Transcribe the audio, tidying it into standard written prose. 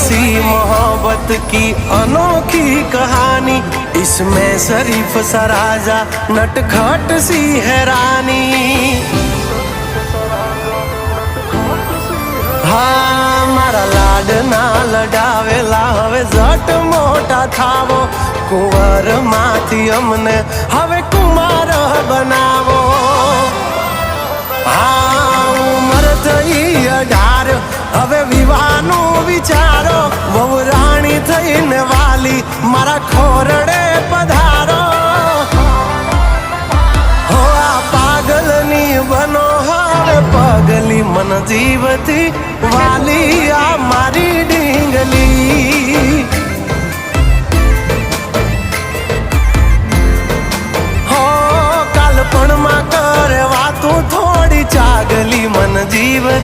सी मोहब्बत की अनोखी कहानी, इसमें शरीफ सा राजा नटखट सी है रानी। हाँ मारा लाडना लडावेला हवे जट मोटा थावो, कुंवर माथी अमने हवे कुमार बनावो। हाँ उमर थई 18 हवे विवाहनो विचारो, वहू राणी थईने वाली मारा खोरडे पधारो। हो आ पागलनी बनो हवे पगली मन जीवती वाली आ मारी ढींगली। हो कालपण मा करे वातू थोड़ी चागली मन जीव